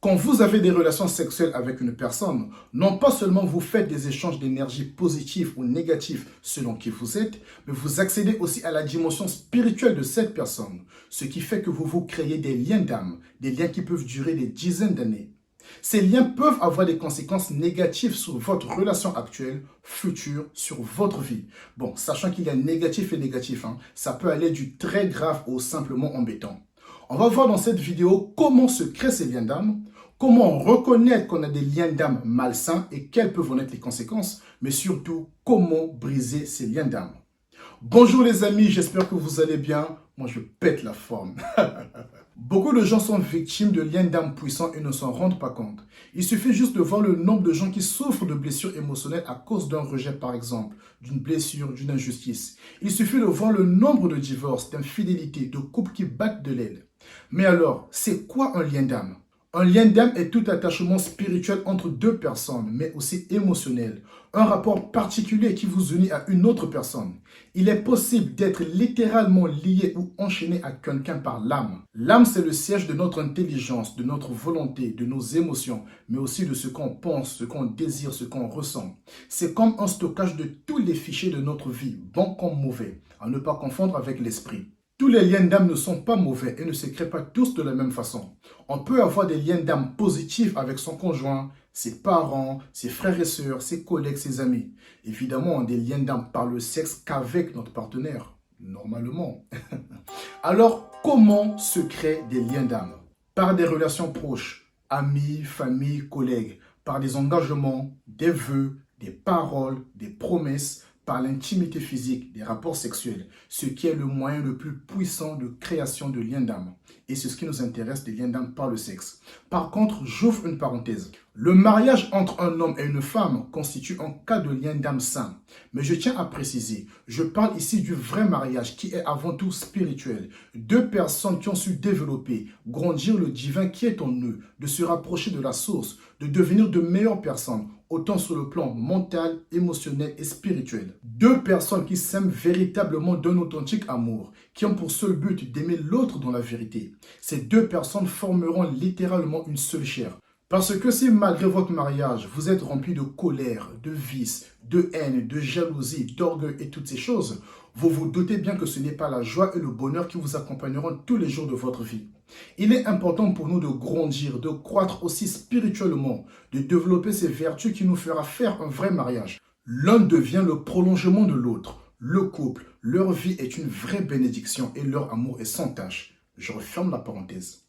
Quand vous avez des relations sexuelles avec une personne, non pas seulement vous faites des échanges d'énergie positifs ou négatifs selon qui vous êtes, mais vous accédez aussi à la dimension spirituelle de cette personne, ce qui fait que vous vous créez des liens d'âme, des liens qui peuvent durer des dizaines d'années. Ces liens peuvent avoir des conséquences négatives sur votre relation actuelle, future, sur votre vie. Bon, sachant qu'il y a négatif et négatif, ça peut aller du très grave au simplement embêtant. On va voir dans cette vidéo comment se créent ces liens d'âme, comment reconnaître qu'on a des liens d'âme malsains et quelles peuvent en être les conséquences, mais surtout comment briser ces liens d'âme. Bonjour les amis, j'espère que vous allez bien. Moi je pète la forme. Beaucoup de gens sont victimes de liens d'âme puissants et ne s'en rendent pas compte. Il suffit juste de voir le nombre de gens qui souffrent de blessures émotionnelles à cause d'un rejet par exemple, d'une blessure, d'une injustice. Il suffit de voir le nombre de divorces, d'infidélités, de couples qui battent de l'aile. Mais alors, c'est quoi un lien d'âme? Un lien d'âme est tout attachement spirituel entre deux personnes, mais aussi émotionnel. Un rapport particulier qui vous unit à une autre personne. Il est possible d'être littéralement lié ou enchaîné à quelqu'un par l'âme. L'âme, c'est le siège de notre intelligence, de notre volonté, de nos émotions, mais aussi de ce qu'on pense, ce qu'on désire, ce qu'on ressent. C'est comme un stockage de tous les fichiers de notre vie, bons comme mauvais, à ne pas confondre avec l'esprit. Tous les liens d'âme ne sont pas mauvais et ne se créent pas tous de la même façon. On peut avoir des liens d'âme positifs avec son conjoint, ses parents, ses frères et sœurs, ses collègues, ses amis. Évidemment, on a des liens d'âme par le sexe qu'avec notre partenaire, normalement. Alors, comment se créent des liens d'âme? Par des relations proches, amis, famille, collègues, par des engagements, des vœux, des paroles, des promesses, par l'intimité physique, des rapports sexuels, ce qui est le moyen le plus puissant de création de liens d'âme. Et c'est ce qui nous intéresse, des liens d'âme par le sexe. Par contre, j'ouvre une parenthèse. Le mariage entre un homme et une femme constitue un cas de lien d'âme sain. Mais je tiens à préciser, je parle ici du vrai mariage qui est avant tout spirituel. Deux personnes qui ont su développer, grandir le divin qui est en eux, de se rapprocher de la source, de devenir de meilleures personnes, autant sur le plan mental, émotionnel et spirituel. Deux personnes qui s'aiment véritablement d'un authentique amour, qui ont pour seul but d'aimer l'autre dans la vérité. Ces deux personnes formeront littéralement une seule chair. Parce que si malgré votre mariage, vous êtes rempli de colère, de vices, de haine, de jalousie, d'orgueil et toutes ces choses, vous vous doutez bien que ce n'est pas la joie et le bonheur qui vous accompagneront tous les jours de votre vie. Il est important pour nous de grandir, de croître aussi spirituellement, de développer ces vertus qui nous fera faire un vrai mariage. L'un devient le prolongement de l'autre. Le couple, leur vie est une vraie bénédiction et leur amour est sans tache. Je referme la parenthèse.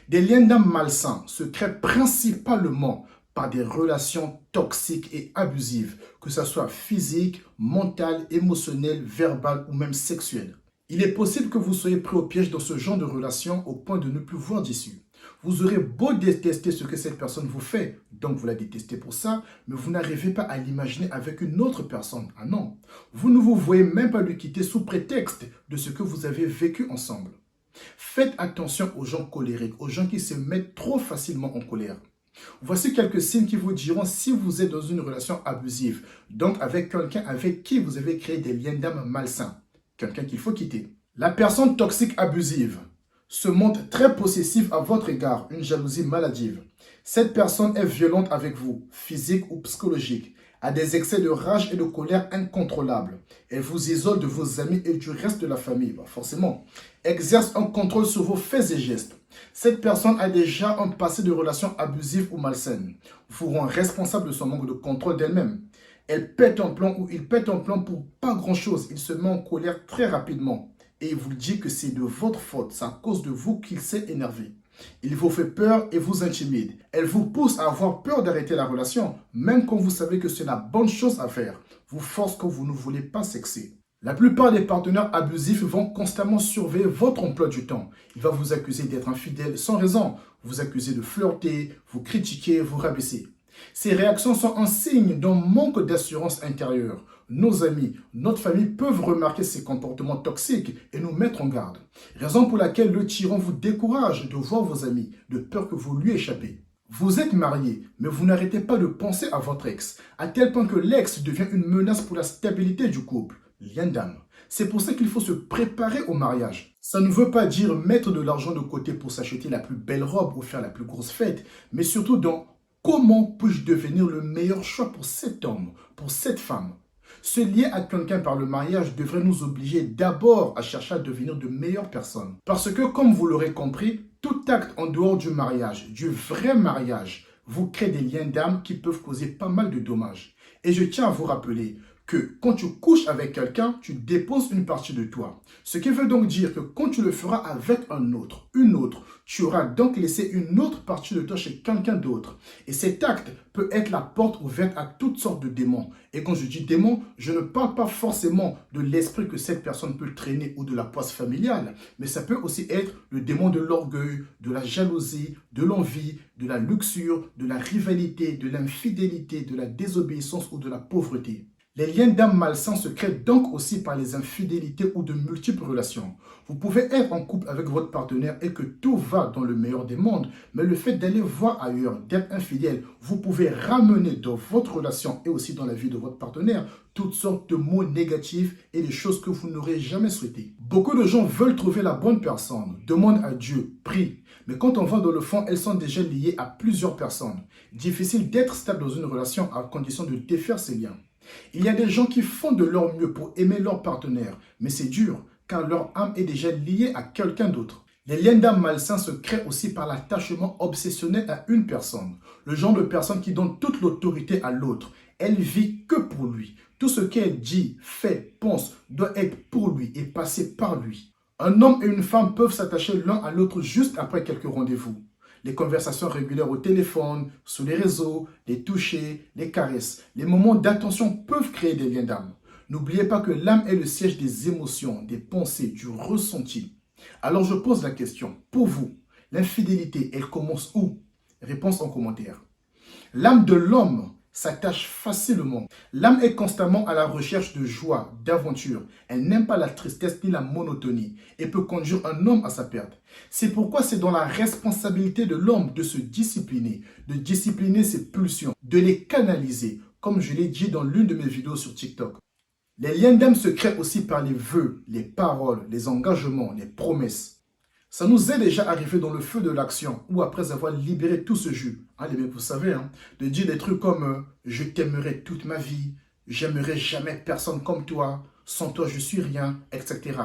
Des liens d'âme malsains se créent principalement par des relations toxiques et abusives, que ce soit physiques, mentales, émotionnelles, verbales ou même sexuelles. Il est possible que vous soyez pris au piège dans ce genre de relation au point de ne plus voir d'issue. Vous aurez beau détester ce que cette personne vous fait, donc vous la détestez pour ça, mais vous n'arrivez pas à l'imaginer avec une autre personne. Ah non, vous ne vous voyez même pas lui quitter sous prétexte de ce que vous avez vécu ensemble. Faites attention aux gens colériques, aux gens qui se mettent trop facilement en colère. Voici quelques signes qui vous diront si vous êtes dans une relation abusive, donc avec quelqu'un avec qui vous avez créé des liens d'âme malsains, quelqu'un qu'il faut quitter. La personne toxique abusive se montre très possessive à votre égard, une jalousie maladive. Cette personne est violente avec vous, physique ou psychologique, a des excès de rage et de colère incontrôlables. Elle vous isole de vos amis et du reste de la famille, forcément. Exerce un contrôle sur vos faits et gestes. Cette personne a déjà un passé de relations abusives ou malsaines. Vous rend responsable de son manque de contrôle d'elle-même. Elle pète un plan ou il pète un plan pour pas grand-chose. Il se met en colère très rapidement. Et il vous dit que c'est de votre faute, c'est à cause de vous qu'il s'est énervé. Il vous fait peur et vous intimide. Elle vous pousse à avoir peur d'arrêter la relation, même quand vous savez que c'est la bonne chose à faire. Vous force quand vous ne voulez pas sexer. La plupart des partenaires abusifs vont constamment surveiller votre emploi du temps. Il va vous accuser d'être infidèle sans raison, vous accuser de flirter, vous critiquer, vous rabaisser. Ces réactions sont un signe d'un manque d'assurance intérieure. Nos amis, notre famille peuvent remarquer ces comportements toxiques et nous mettre en garde. Raison pour laquelle le tyran vous décourage de voir vos amis, de peur que vous lui échappez. Vous êtes marié, mais vous n'arrêtez pas de penser à votre ex, à tel point que l'ex devient une menace pour la stabilité du couple. lien d'âme. C'est pour ça qu'il faut se préparer au mariage. Ça ne veut pas dire mettre de l'argent de côté pour s'acheter la plus belle robe ou faire la plus grosse fête, mais surtout dans comment puis-je devenir le meilleur choix pour cet homme, pour cette femme. Se lier à quelqu'un par le mariage devrait nous obliger d'abord à chercher à devenir de meilleures personnes. Parce que, comme vous l'aurez compris, tout acte en dehors du mariage, du vrai mariage, vous crée des liens d'âme qui peuvent causer pas mal de dommages. Et je tiens à vous rappeler que quand tu couches avec quelqu'un, tu déposes une partie de toi. Ce qui veut donc dire que quand tu le feras avec un autre, une autre, tu auras donc laissé une autre partie de toi chez quelqu'un d'autre. Et cet acte peut être la porte ouverte à toutes sortes de démons. Et quand je dis démons, je ne parle pas forcément de l'esprit que cette personne peut traîner ou de la poisse familiale, mais ça peut aussi être le démon de l'orgueil, de la jalousie, de l'envie, de la luxure, de la rivalité, de l'infidélité, de la désobéissance ou de la pauvreté. Les liens d'âme malsains se créent donc aussi par les infidélités ou de multiples relations. Vous pouvez être en couple avec votre partenaire et que tout va dans le meilleur des mondes, mais le fait d'aller voir ailleurs, d'être infidèle, vous pouvez ramener dans votre relation et aussi dans la vie de votre partenaire toutes sortes de mots négatifs et des choses que vous n'aurez jamais souhaitées. Beaucoup de gens veulent trouver la bonne personne, demandent à Dieu, prient, mais quand on va dans le fond, elles sont déjà liées à plusieurs personnes. Difficile d'être stable dans une relation à condition de défaire ces liens. Il y a des gens qui font de leur mieux pour aimer leur partenaire, mais c'est dur, car leur âme est déjà liée à quelqu'un d'autre. Les liens d'âme malsains se créent aussi par l'attachement obsessionnel à une personne. Le genre de personne qui donne toute l'autorité à l'autre. Elle vit que pour lui. Tout ce qu'elle dit, fait, pense doit être pour lui et passer par lui. Un homme et une femme peuvent s'attacher l'un à l'autre juste après quelques rendez-vous. Les conversations régulières au téléphone, sur les réseaux, les touchers, les caresses, les moments d'attention peuvent créer des liens d'âme. N'oubliez pas que l'âme est le siège des émotions, des pensées, du ressenti. Alors je pose la question, pour vous, l'infidélité, elle commence où? Réponse en commentaire. L'âme de l'homme s'attache facilement. L'âme est constamment à la recherche de joie, d'aventure. Elle n'aime pas la tristesse ni la monotonie et peut conduire un homme à sa perte. C'est pourquoi c'est dans la responsabilité de l'homme de se discipliner, de discipliner ses pulsions, de les canaliser, comme je l'ai dit dans l'une de mes vidéos sur TikTok. Les liens d'âme se créent aussi par les vœux, les paroles, les engagements, les promesses. Ça nous est déjà arrivé dans le feu de l'action ou après avoir libéré tout ce jus. Mais vous savez, de dire des trucs comme je t'aimerai toute ma vie, j'aimerai jamais personne comme toi, sans toi je suis rien, etc.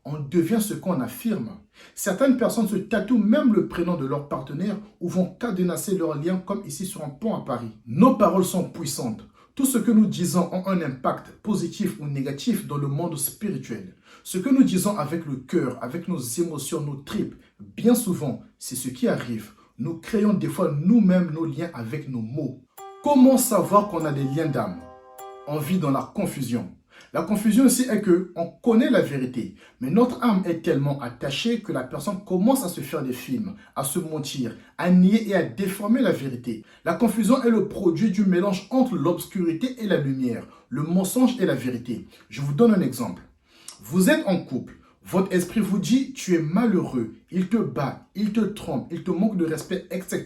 On devient ce qu'on affirme. Certaines personnes se tatouent même le prénom de leur partenaire ou vont cadenasser leur lien comme ici sur un pont à Paris. Nos paroles sont puissantes. Tout ce que nous disons a un impact positif ou négatif dans le monde spirituel. Ce que nous disons avec le cœur, avec nos émotions, nos tripes, bien souvent, c'est ce qui arrive. Nous créons des fois nous-mêmes nos liens avec nos mots. Comment savoir qu'on a des liens d'âme? On vit dans la confusion. La confusion aussi est que on connaît la vérité, mais notre âme est tellement attachée que la personne commence à se faire des films, à se mentir, à nier et à déformer la vérité. La confusion est le produit du mélange entre l'obscurité et la lumière, le mensonge et la vérité. Je vous donne un exemple. Vous êtes en couple. Votre esprit vous dit, tu es malheureux, il te bat, il te trompe, il te manque de respect, etc.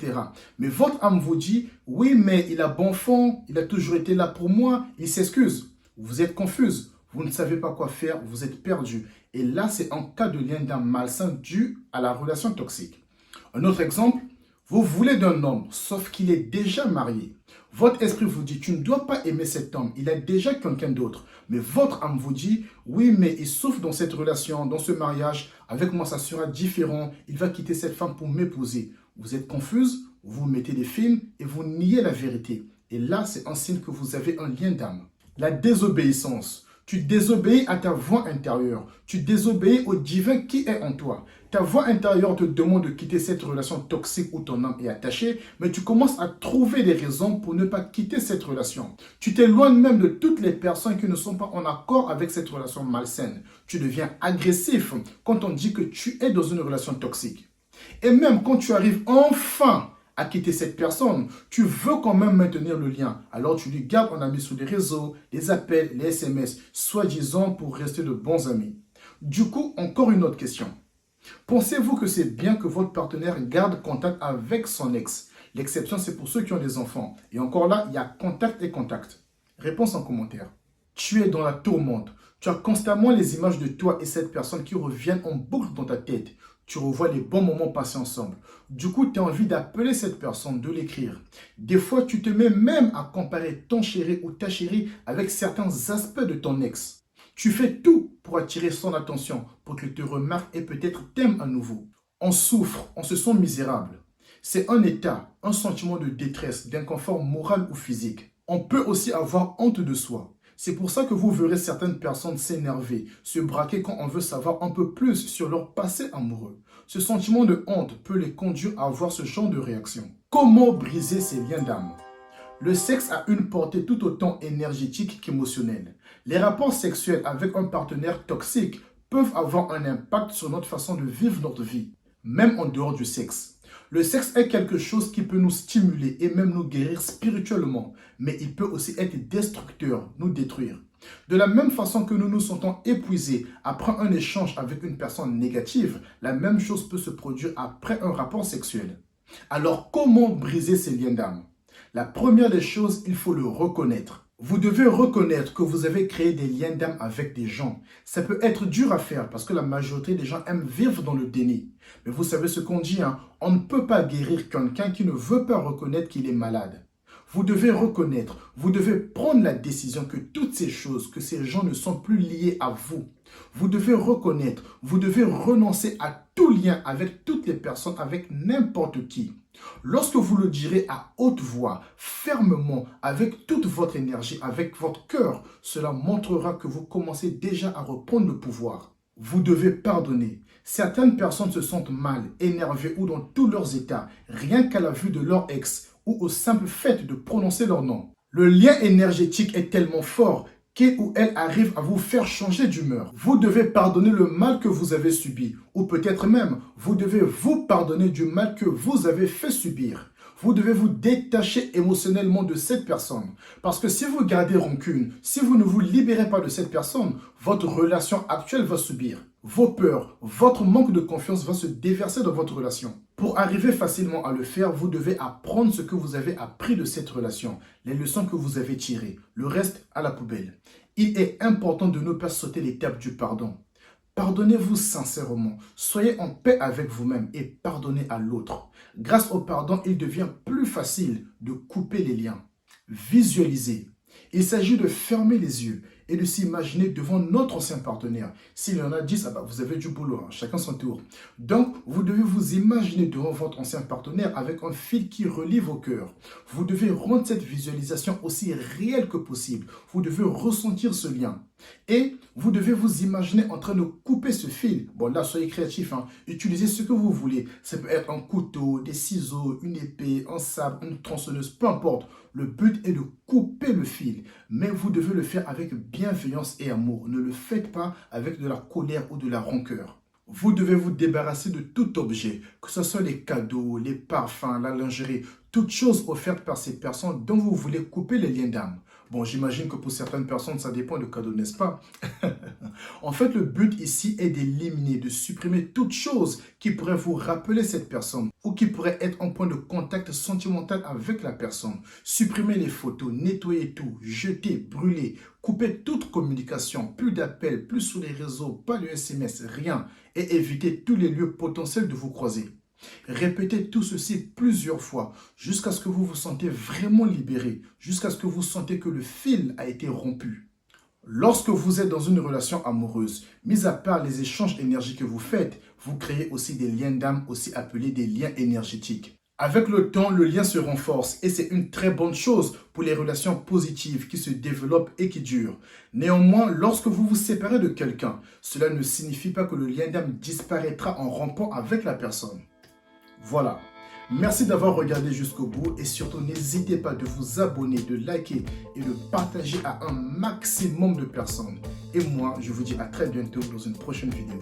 Mais votre âme vous dit, oui, mais il a bon fond, il a toujours été là pour moi, il s'excuse. Vous êtes confuse, vous ne savez pas quoi faire, vous êtes perdu. Et là, c'est un cas de lien d'âme malsain dû à la relation toxique. Un autre exemple, vous voulez d'un homme, sauf qu'il est déjà marié. Votre esprit vous dit, tu ne dois pas aimer cet homme, il a déjà quelqu'un d'autre. Mais votre âme vous dit, oui, mais il souffre dans cette relation, dans ce mariage, avec moi ça sera différent, il va quitter cette femme pour m'épouser. Vous êtes confuse, vous mettez des films et vous niez la vérité. Et là, c'est un signe que vous avez un lien d'âme. La désobéissance. Tu désobéis à ta voix intérieure. Tu désobéis au divin qui est en toi. Ta voix intérieure te demande de quitter cette relation toxique où ton âme est attachée, mais tu commences à trouver des raisons pour ne pas quitter cette relation. Tu t'éloignes même de toutes les personnes qui ne sont pas en accord avec cette relation malsaine. Tu deviens agressif quand on dit que tu es dans une relation toxique. Et même quand tu arrives enfin à quitter cette personne, tu veux quand même maintenir le lien. Alors tu lui gardes en ami sur les réseaux, les appels, les SMS, soi-disant pour rester de bons amis. Du coup, encore une autre question. Pensez-vous que c'est bien que votre partenaire garde contact avec son ex? L'exception, c'est pour ceux qui ont des enfants. Et encore là, il y a contact et contact. Réponse en commentaire. Tu es dans la tourmente. Tu as constamment les images de toi et cette personne qui reviennent en boucle dans ta tête. Tu revois les bons moments passés ensemble. Du coup, tu as envie d'appeler cette personne, de l'écrire. Des fois, tu te mets même à comparer ton chéri ou ta chérie avec certains aspects de ton ex. Tu fais tout pour attirer son attention, pour qu'il te remarque et peut-être t'aime à nouveau. On souffre, on se sent misérable. C'est un état, un sentiment de détresse, d'inconfort moral ou physique. On peut aussi avoir honte de soi. C'est pour ça que vous verrez certaines personnes s'énerver, se braquer quand on veut savoir un peu plus sur leur passé amoureux. Ce sentiment de honte peut les conduire à avoir ce genre de réaction. Comment briser ces liens d'âme? Le sexe a une portée tout autant énergétique qu'émotionnelle. Les rapports sexuels avec un partenaire toxique peuvent avoir un impact sur notre façon de vivre notre vie, même en dehors du sexe. Le sexe est quelque chose qui peut nous stimuler et même nous guérir spirituellement, mais il peut aussi être destructeur, nous détruire. De la même façon que nous nous sentons épuisés après un échange avec une personne négative, la même chose peut se produire après un rapport sexuel. Alors comment briser ces liens d'âme? La première des choses, il faut le reconnaître. Vous devez reconnaître que vous avez créé des liens d'âme avec des gens. Ça peut être dur à faire parce que la majorité des gens aiment vivre dans le déni. Mais vous savez ce qu'on dit, on ne peut pas guérir quelqu'un qui ne veut pas reconnaître qu'il est malade. Vous devez reconnaître, vous devez prendre la décision que toutes ces choses, que ces gens ne sont plus liés à vous. Vous devez reconnaître, vous devez renoncer à tout lien avec toutes les personnes, avec n'importe qui. Lorsque vous le direz à haute voix, fermement, avec toute votre énergie, avec votre cœur, cela montrera que vous commencez déjà à reprendre le pouvoir. Vous devez pardonner. Certaines personnes se sentent mal, énervées ou dans tous leurs états, rien qu'à la vue de leur ex ou au simple fait de prononcer leur nom. Le lien énergétique est tellement fort qu'il ou elle arrive à vous faire changer d'humeur. Vous devez pardonner le mal que vous avez subi, ou peut-être même, vous devez vous pardonner du mal que vous avez fait subir. Vous devez vous détacher émotionnellement de cette personne. Parce que si vous gardez rancune, si vous ne vous libérez pas de cette personne, votre relation actuelle va subir. Vos peurs, votre manque de confiance va se déverser dans votre relation. Pour arriver facilement à le faire, vous devez apprendre ce que vous avez appris de cette relation, les leçons que vous avez tirées, le reste à la poubelle. Il est important de ne pas sauter l'étape du pardon. Pardonnez-vous sincèrement, soyez en paix avec vous-même et pardonnez à l'autre. Grâce au pardon, il devient plus facile de couper les liens. Visualisez. Il s'agit de fermer les yeux et de s'imaginer devant notre ancien partenaire. S'il y en a 10, vous avez du boulot, chacun son tour. Donc, vous devez vous imaginer devant votre ancien partenaire avec un fil qui relie vos cœurs. Vous devez rendre cette visualisation aussi réelle que possible. Vous devez ressentir ce lien. Et vous devez vous imaginer en train de couper ce fil. Bon, là, soyez créatif. Utilisez ce que vous voulez. Ça peut être un couteau, des ciseaux, une épée, un sabre, une tronçonneuse, peu importe. Le but est de couper le fil. Mais vous devez le faire avec bienveillance et amour. Ne le faites pas avec de la colère ou de la rancœur. Vous devez vous débarrasser de tout objet, que ce soit les cadeaux, les parfums, la lingerie, toutes choses offertes par ces personnes dont vous voulez couper les liens d'âme. Bon, j'imagine que pour certaines personnes, ça dépend du cadeau, n'est-ce pas? En fait, le but ici est d'éliminer, de supprimer toute chose qui pourrait vous rappeler cette personne ou qui pourrait être un point de contact sentimental avec la personne. Supprimez les photos, nettoyez tout, jetez, brûlez, coupez toute communication, plus d'appels, plus sur les réseaux, pas de SMS, rien, et évitez tous les lieux potentiels de vous croiser. Répétez tout ceci plusieurs fois jusqu'à ce que vous vous sentez vraiment libéré, jusqu'à ce que vous sentez que le fil a été rompu. Lorsque vous êtes dans une relation amoureuse, mis à part les échanges énergiques que vous faites, vous créez aussi des liens d'âme, aussi appelés des liens énergétiques. Avec le temps, le lien se renforce et c'est une très bonne chose pour les relations positives qui se développent et qui durent. Néanmoins, lorsque vous vous séparez de quelqu'un, cela ne signifie pas que le lien d'âme disparaîtra en rompant avec la personne. Voilà. Merci d'avoir regardé jusqu'au bout et surtout n'hésitez pas de vous abonner, de liker et de partager à un maximum de personnes. Et moi, je vous dis à très bientôt dans une prochaine vidéo.